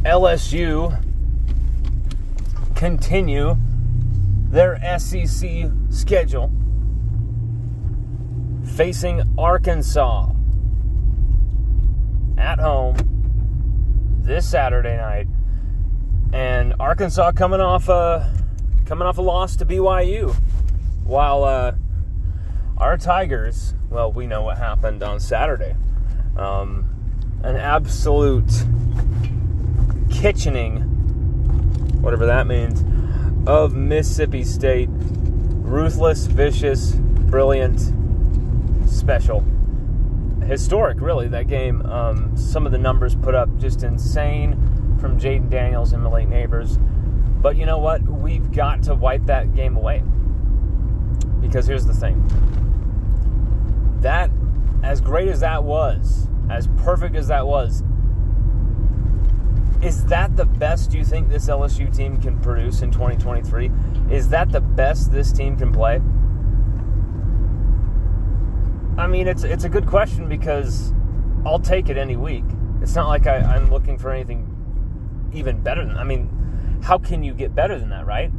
LSU continue their SEC schedule, facing Arkansas at home this Saturday night. And Arkansas coming off a loss to BYU, while our Tigers, well, we know what happened on Saturday. An absolute kitchening, whatever that means, of Mississippi State. Ruthless, vicious, brilliant, special. Historic, really, that game. Some of the numbers put up just insane from Jaden Daniels and Malik Neighbors. But you know what? We've got to wipe that game away. Because here's the thing. That, as great as that was, as perfect as that was, is that the best you think this LSU team can produce in 2023? Is that the best this team can play? I mean, it's a good question, because I'll take it any week. It's not like I'm looking for anything even better than... I mean, how can you get better than that, right?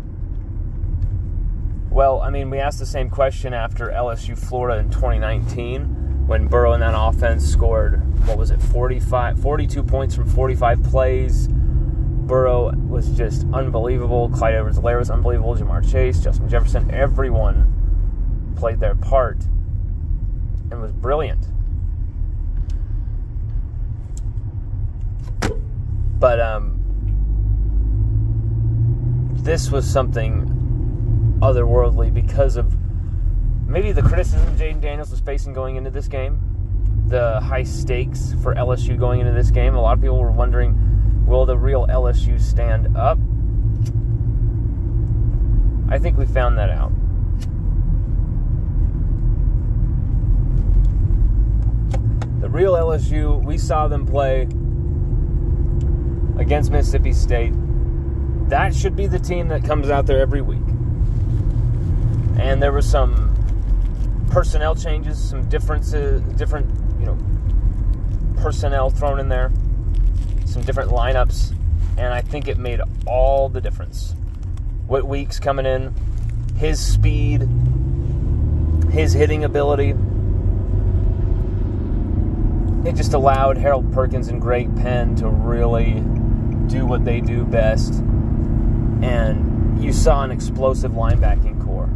Well, I mean, we asked the same question after LSU Florida in 2019, when Burrow in that offense scored, 42 points from 45 plays. Burrow was just unbelievable. Clyde Edwards-Helaire was unbelievable. Jamar Chase, Justin Jefferson, everyone played their part and was brilliant. But this was something otherworldly because of maybe the criticism Jaden Daniels was facing going into this game, the high stakes for LSU going into this game. A lot of people were wondering, will the real LSU stand up? I think we found that out. The real LSU, we saw them play against Mississippi State. That should be the team that comes out there every week. And there were some personnel changes, some different personnel thrown in there, some different lineups, and I think it made all the difference. Whit Weeks coming in, his speed, his hitting ability, it just allowed Harold Perkins and Greg Penn to really do what they do best, and you saw an explosive linebacking core.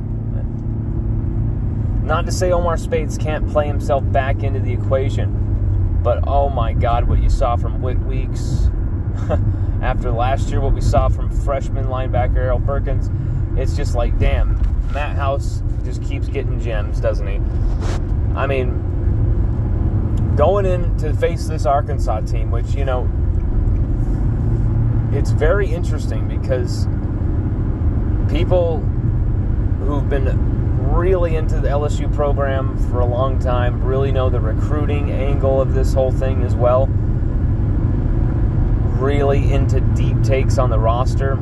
Not to say Omar Speights can't play himself back into the equation, but oh my God, what you saw from Whit Weeks after last year, what we saw from freshman linebacker Harold Perkins, it's just like, damn, Matt House just keeps getting gems, doesn't he? I mean, going in to face this Arkansas team, which, you know, it's very interesting because people who've been really into the LSU program for a long time really know the recruiting angle of this whole thing as well. Really into deep takes on the roster.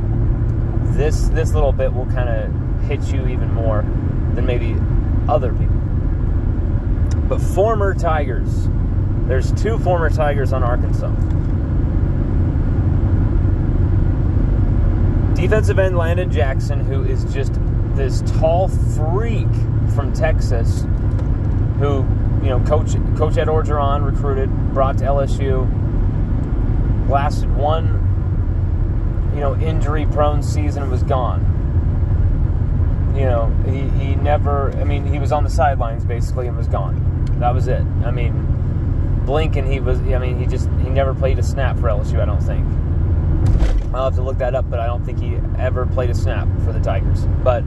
This little bit will kind of hit you even more than maybe other people. But former Tigers. There's 2 former Tigers on Arkansas. Defensive end Landon Jackson, who is just this tall freak from Texas, who, you know, Coach Ed Orgeron recruited, brought to LSU, lasted one, you know, injury-prone season and was gone. You know, he never, I mean, he was on the sidelines basically and was gone. That was it. I mean, blink and he never played a snap for LSU, I don't think. I'll have to look that up, but I don't think he ever played a snap for the Tigers. But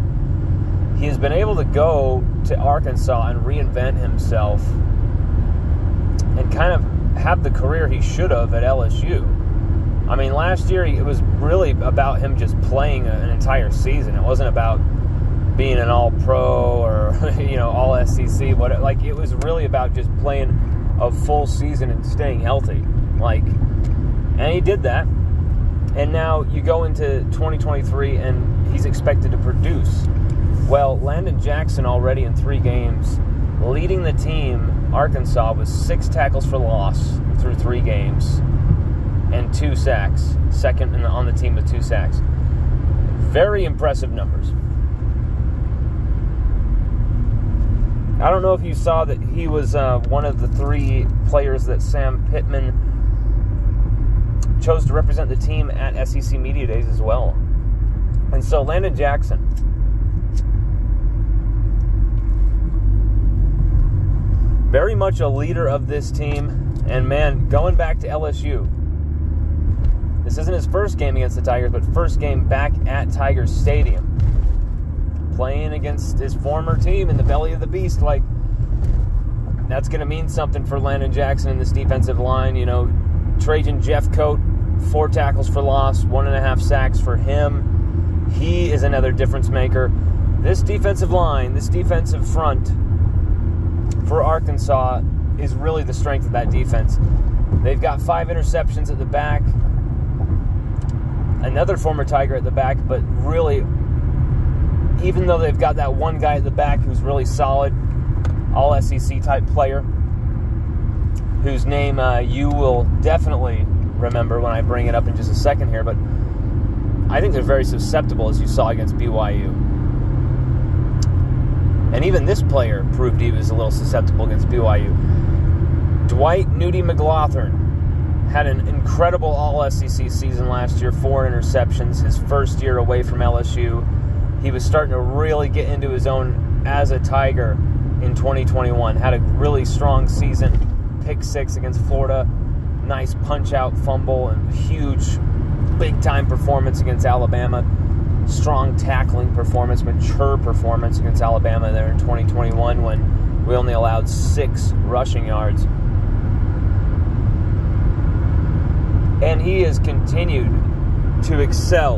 he has been able to go to Arkansas and reinvent himself and kind of have the career he should have at LSU. I mean, last year it was really about him just playing an entire season. It wasn't about being an all-pro or, you know, all-SEC. It was really about just playing a full season and staying healthy. And he did that. And now you go into 2023 and he's expected to produce. Well, Landon Jackson already in 3 games, leading the team, Arkansas, with 6 tackles for loss through 3 games. and 2 sacks. Second on the team with 2 sacks. Very impressive numbers. I don't know if you saw that he was one of the 3 players that Sam Pittman chose to represent the team at SEC Media Days as well. And so Landon Jackson, very much a leader of this team. And man, going back to LSU, this isn't his first game against the Tigers, but first game back at Tigers Stadium, playing against his former team in the belly of the beast. Like, that's going to mean something for Landon Jackson in this defensive line. You know, Trajan Jeffcoat, 4 tackles for loss, 1.5 sacks for him. He is another difference maker. This defensive line, this defensive front for Arkansas is really the strength of that defense. They've got 5 interceptions at the back. Another former Tiger at the back, but really, even though they've got that one guy at the back who's really solid, all SEC type player, whose name you will definitely remember when I bring it up in just a second here, but I think they're very susceptible, as you saw against BYU. And even this player proved he was a little susceptible against BYU. Dwight Nudie McLaughlin had an incredible All-SEC season last year, 4 interceptions, his first year away from LSU. He was starting to really get into his own as a Tiger in 2021. Had a really strong season, pick 6 against Florida, nice punch-out fumble, and huge, big-time performance against Alabama. Strong tackling performance, mature performance against Alabama there in 2021 when we only allowed 6 rushing yards. And he has continued to excel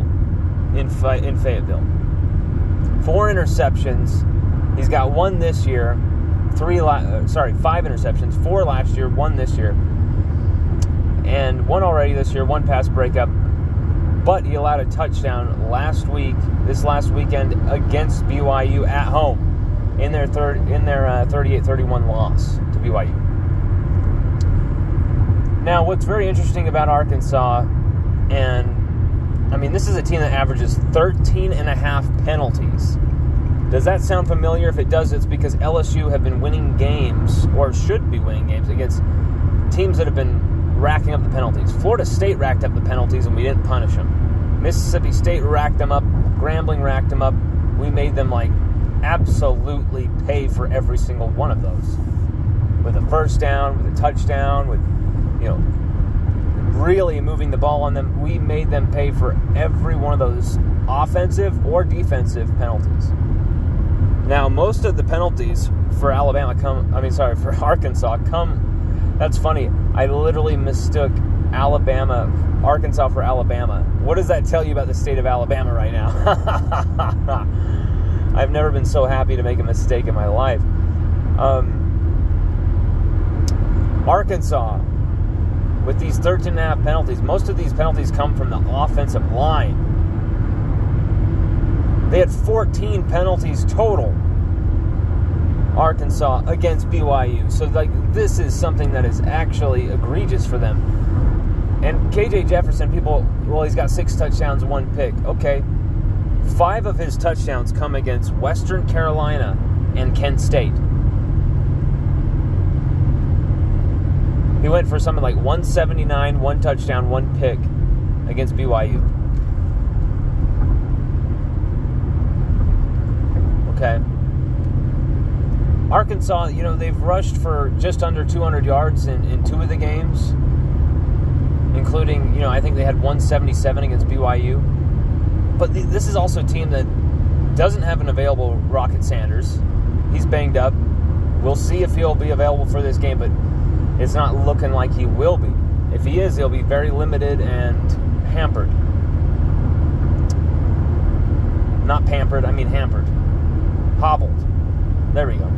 in Fayetteville. 4 interceptions. He's got 1 this year. 5 interceptions. 4 last year, 1 this year. And 1 already this year, 1 pass breakup. But he allowed a touchdown this last weekend against BYU at home in their 38-31 loss to BYU. Now, what's very interesting about Arkansas, and I mean, this is a team that averages 13.5 penalties. Does that sound familiar? If it does, it's because LSU have been winning games, or should be winning games, against teams that have been racking up the penalties. Florida State racked up the penalties, and we didn't punish them. Mississippi State racked them up. Grambling racked them up. We made them, absolutely pay for every single one of those. With a first down, with a touchdown, with really moving the ball on them. We made them pay for every one of those offensive or defensive penalties. Now, most of the penalties for Arkansas come, that's funny, I literally mistook Arkansas for Alabama. What does that tell you about the state of Alabama right now? I've never been so happy to make a mistake in my life. Arkansas, with these 13.5 penalties, most of these penalties come from the offensive line. They had 14 penalties total, Arkansas, against BYU. So, this is something that is actually egregious for them. And KJ Jefferson, he's got 6 touchdowns, 1 pick. Okay. 5 of his touchdowns come against Western Carolina and Kent State. He went for something like 179, 1 touchdown, 1 pick against BYU. Okay. Arkansas, they've rushed for just under 200 yards in 2 of the games, including, I think they had 177 against BYU. But this is also a team that doesn't have an available Rocket Sanders. He's banged up. We'll see if he'll be available for this game, but it's not looking like he will be. If he is, he'll be very limited and hampered. Not pampered, I mean hampered. Hobbled. There we go.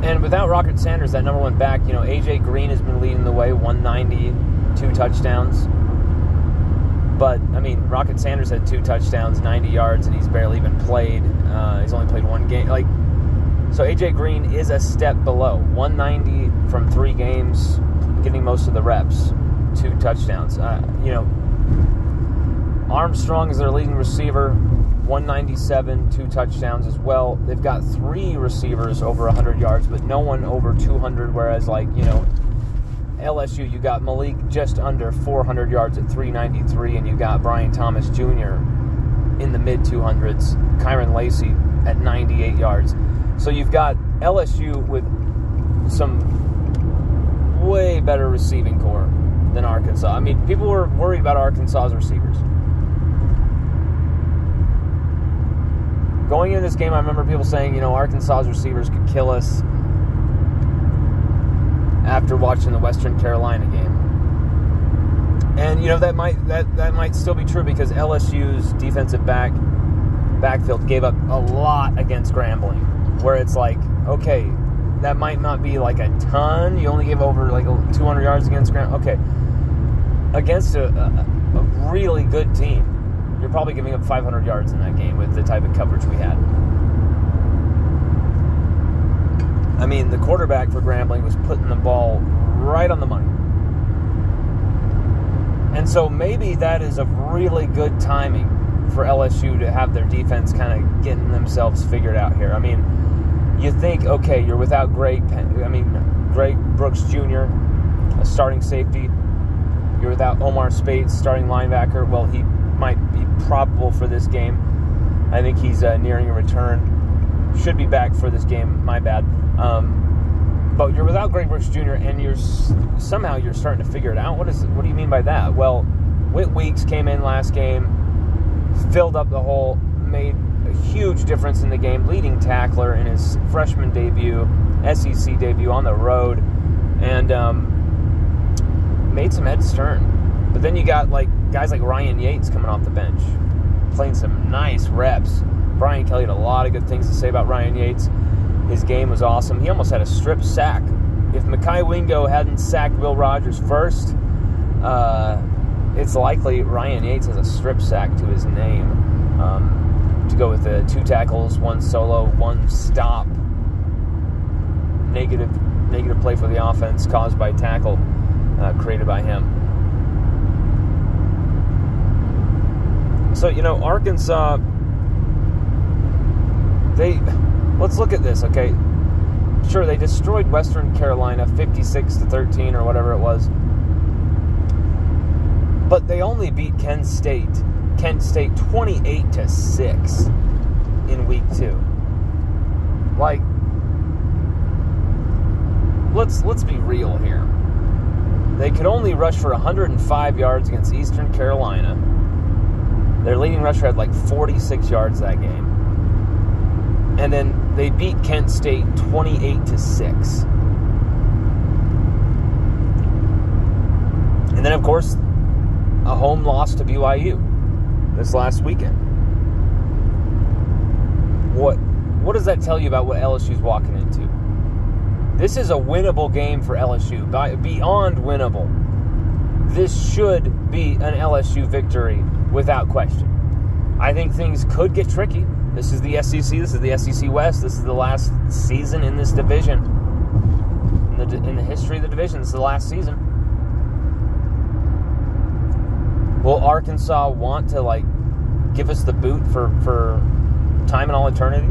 And without Rocket Sanders, that number 1 back, A.J. Green has been leading the way, 190, 2 touchdowns. But, Rocket Sanders had 2 touchdowns, 90 yards, and he's barely even played. He's only played 1 game. So A.J. Green is a step below. 190 from 3 games getting most of the reps, 2 touchdowns. Armstrong is their leading receiver, 197, 2 touchdowns as well. They've got 3 receivers over 100 yards, but no one over 200, whereas, LSU, you got Malik just under 400 yards at 393, and you got Brian Thomas Jr. in the mid-200s, Kyron Lacey at 98 yards. So you've got LSU with some way better receiving core than Arkansas. I mean, people were worried about Arkansas's receivers. Going into this game, I remember people saying, Arkansas's receivers could kill us after watching the Western Carolina game. And, that might still be true because LSU's defensive backfield gave up a lot against Grambling, where it's like, okay, that might not be like a ton. You only gave over like 200 yards against Grambling. Okay. Against a really good team, you're probably giving up 500 yards in that game with the type of coverage we had. I mean, the quarterback for Grambling was putting the ball right on the money. And so maybe that is a really good timing for LSU to have their defense kind of getting themselves figured out here. I mean, you think, okay, you're without Greg Brooks Jr., a starting safety. You're without Omar Spates, starting linebacker. Well, he might be probable for this game. I think he's nearing a return. Should be back for this game. My bad. But you're without Greg Brooks Jr. and you're starting to figure it out. What do you mean by that? Well, Whit Weeks came in last game, filled up the hole, made a huge difference in the game, leading tackler in his freshman debut, SEC debut on the road, and made some heads turn. But then you got guys like Ryan Yates coming off the bench, playing some nice reps. Brian Kelly had a lot of good things to say about Ryan Yates. His game was awesome. He almost had a strip sack. If Mekhi Wingo hadn't sacked Will Rogers first, it's likely Ryan Yates has a strip sack to his name. To go with the 2 tackles, 1 solo, 1 stop. Negative play for the offense caused by tackle created by him. So, Arkansas, let's look at this, okay? Sure, they destroyed Western Carolina 56-13 or whatever it was. But they only beat Kent State 28-6 in week 2. Let's be real here. They could only rush for 105 yards against Eastern Carolina. Their leading rusher had 46 yards that game. And then they beat Kent State 28-6. And then, of course, a home loss to BYU this last weekend. What does that tell you about what LSU's walking into? This is a winnable game for LSU, beyond winnable. This should be an LSU victory without question. I think things could get tricky. This is the SEC. This is the SEC West. This is the last season in this division. In the history of the division, this is the last season. Will Arkansas want to, give us the boot for time and all eternity?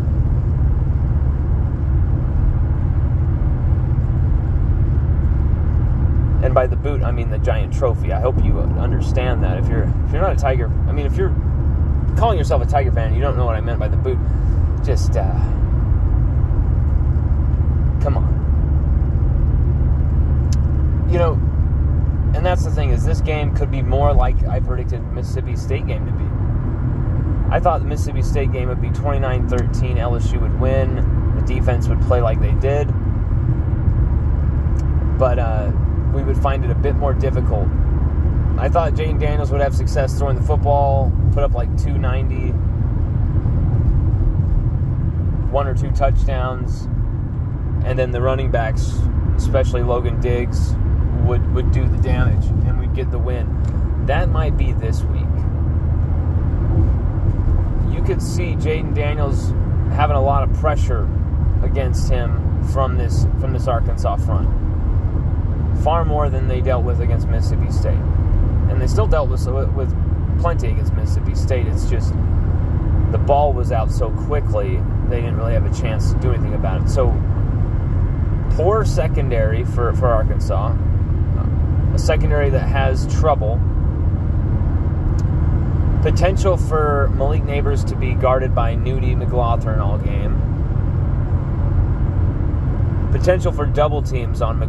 And by the boot, I mean the giant trophy. I hope you understand that. If you're not a Tiger, if you're calling yourself a Tiger fan, you don't know what I meant by the boot. Just come on. And that's the thing, is this game could be more like I predicted Mississippi State game to be. I thought the Mississippi State game would be 29-13. LSU would win. The defense would play like they did. But we would find it a bit more difficult. I thought Jaden Daniels would have success throwing the football, put up 290, 1 or 2 touchdowns, and then the running backs, especially Logan Diggs, would do the damage, and we'd get the win. That might be this week. You could see Jaden Daniels having a lot of pressure against him from this Arkansas front. far more than they dealt with against Mississippi State. And they still dealt with plenty against Mississippi State. It's just the ball was out so quickly, they didn't really have a chance to do anything about it. So, poor secondary for Arkansas. A secondary that has trouble. Potential for Malik Neighbors to be guarded by Nudie McLaughlin all game. Potential for double teams on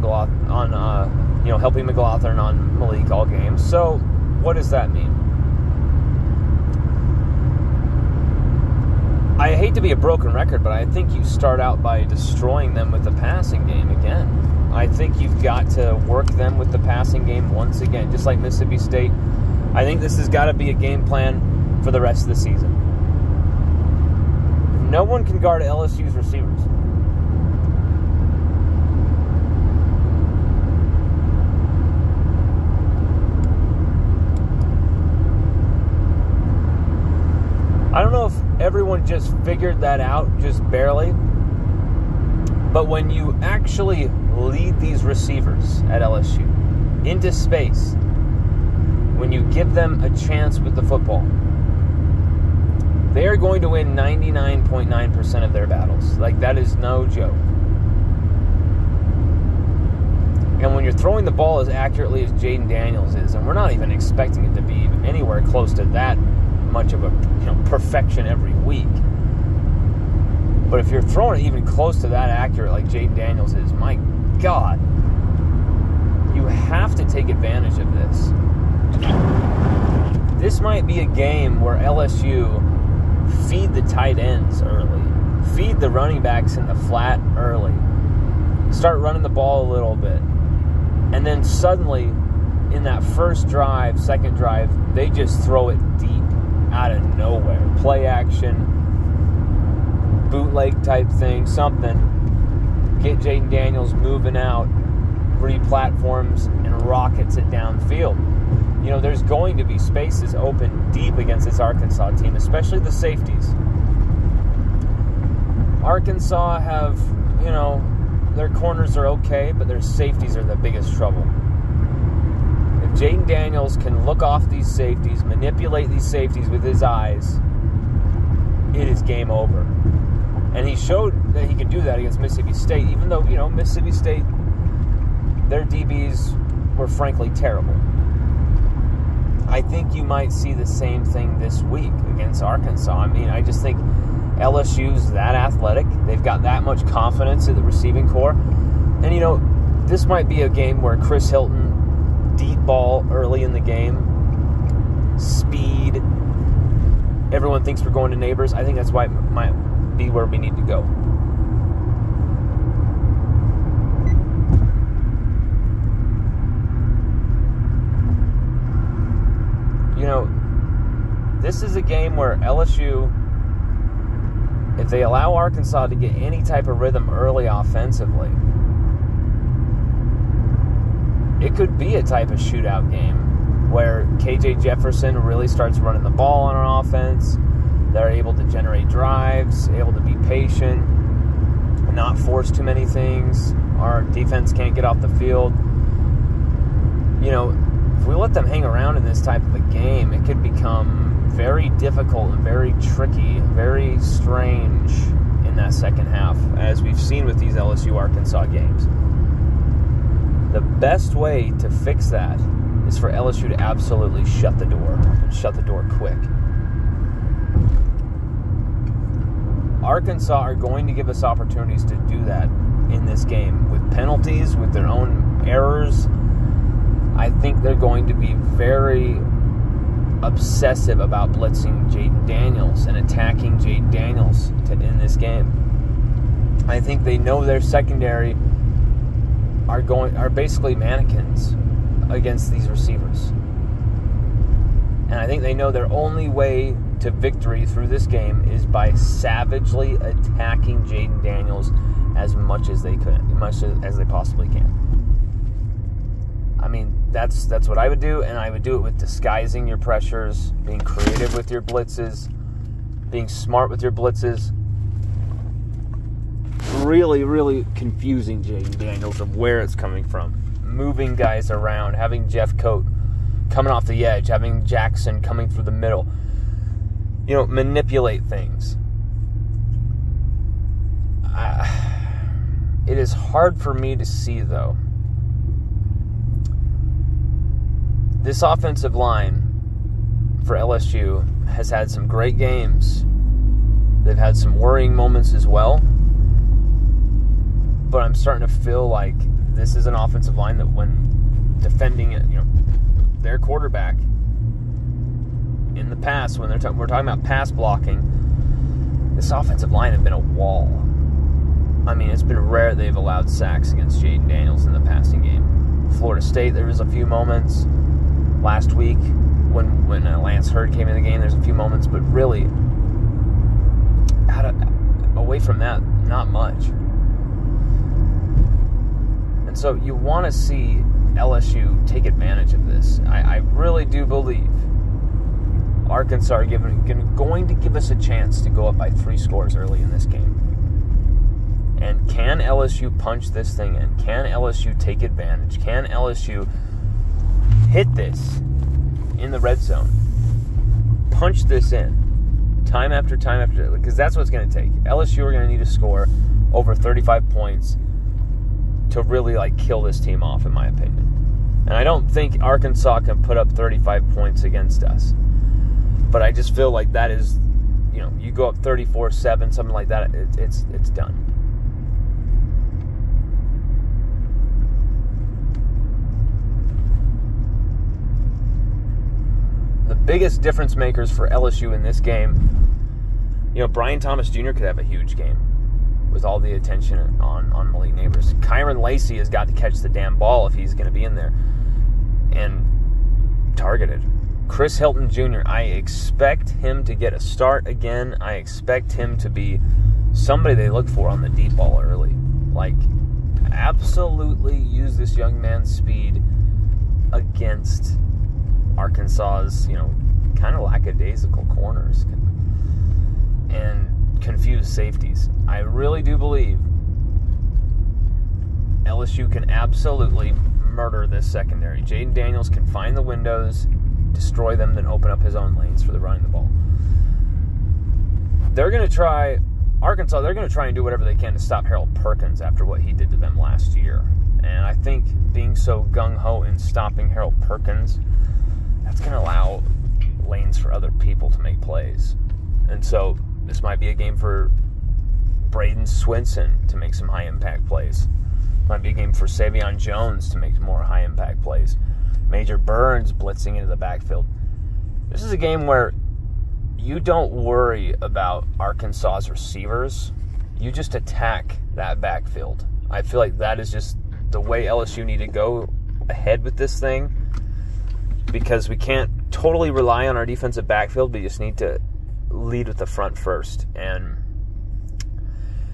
helping McLaughlin on Malik all game. So, what does that mean? I hate to be a broken record, but I think you start out by destroying them with the passing game again. I think you've got to work them with the passing game once again, just like Mississippi State. I think this has got to be a game plan for the rest of the season. No one can guard LSU's receivers. I don't know if everyone just figured that out, just barely. But when you actually lead these receivers at LSU into space, when you give them a chance with the football, they are going to win 99.9% of their battles. Like, that is no joke. And when you're throwing the ball as accurately as Jaden Daniels is, and we're not even expecting it to be anywhere close to that much of a perfection every week. But if you're throwing it even close to that accurate like Jaden Daniels is, my God, you have to take advantage of this. This might be a game where LSU feed the tight ends early, feed the running backs in the flat early, start running the ball a little bit, and then suddenly in that first drive, second drive, they just throw it deep out of nowhere. Play action, bootleg type thing, something. Get Jaden Daniels moving out, re-platforms, and rockets it downfield. You know, there's going to be spaces open deep against this Arkansas team, especially the safeties. Arkansas have, their corners are okay, but their safeties are the biggest trouble. If Jaden Daniels can look off these safeties, manipulate these safeties with his eyes, it is game over. And he showed that he could do that against Mississippi State, even though, Mississippi State, their DBs were frankly terrible. I think you might see the same thing this week against Arkansas. I mean, I just think LSU's that athletic. They've got that much confidence in the receiving core. And, this might be a game where Chris Hilton, deep ball early in the game, speed. Everyone thinks we're going to Neighbors. I think that's why it might be where we need to go. This is a game where LSU, if they allow Arkansas to get any type of rhythm early offensively, it could be a type of shootout game where KJ Jefferson really starts running the ball on our offense. They're able to generate drives, able to be patient, not force too many things. Our defense can't get off the field. If we let them hang around in this type of a game, it could become very difficult and very tricky, very strange in that second half, as we've seen with these LSU-Arkansas games. The best way to fix that is for LSU to absolutely shut the door, and shut the door quick. Arkansas are going to give us opportunities to do that in this game with penalties, with their own errors. I think they're going to be very obsessive about blitzing Jaden Daniels and attacking Jaden Daniels in this game. I think they know their secondary are basically mannequins against these receivers. And I think they know their only way to victory through this game is by savagely attacking Jaden Daniels as much as they possibly can. I mean, that's what I would do, and I would do it with disguising your pressures, being creative with your blitzes, being smart with your blitzes, really, really confusing Jaden Daniels of where it's coming from. moving guys around, having Jeff Coat coming off the edge, having Jackson coming through the middle, manipulate things. It is hard for me to see, though. This offensive line for LSU has had some great games. They've had some worrying moments as well. But I'm starting to feel like this is an offensive line that when defending their quarterback in the past, when we're talking about pass blocking, this offensive line has been a wall. I mean, it's been rare they've allowed sacks against Jaden Daniels in the passing game. Florida State, there was a few moments. Last week, when Lance Hurd came in the game, there's a few moments, but really, away from that, not much. And so you want to see LSU take advantage of this. I really do believe Arkansas are going to give us a chance to go up by 3 scores early in this game. And can LSU punch this thing in? Can LSU take advantage? Can LSU hit this in the red zone? Punch this in time after time after, because that's what it's going to take. LSU are going to need to score over 35 points to really kill this team off, in my opinion. And I don't think Arkansas can put up 35 points against us. But I just feel like that is, you go up 34-7, something like that, it's done. The biggest difference makers for LSU in this game, Brian Thomas Jr. could have a huge game with all the attention on Malik Neighbors. Kyron Lacey has got to catch the damn ball if he's going to be in there and targeted. Chris Hilton Jr., I expect him to get a start again. I expect him to be somebody they look for on the deep ball early. Absolutely use this young man's speed against Arkansas's, kind of lackadaisical corners and confused safeties. I really do believe LSU can absolutely murder this secondary. Jaden Daniels can find the windows, destroy them, then open up his own lanes for the running the ball. They're going to try, Arkansas, they're going to try and do whatever they can to stop Harold Perkins after what he did to them last year. And I think being so gung-ho in stopping Harold Perkins, that's going to allow lanes for other people to make plays. And so this might be a game for Braden Swinson to make some high-impact plays. Might be a game for Savion Jones to make more high-impact plays. Major Burns blitzing into the backfield. This is a game where you don't worry about Arkansas's receivers. You just attack that backfield. I feel like that is just the way LSU need to go ahead with this thing, because we can't totally rely on our defensive backfield. We just need to lead with the front first. And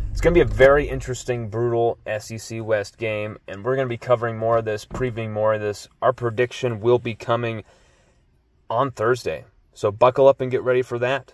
it's going to be a very interesting, brutal SEC West game, and we're going to be covering more of this, previewing more of this. Our prediction will be coming on Thursday, so buckle up and get ready for that.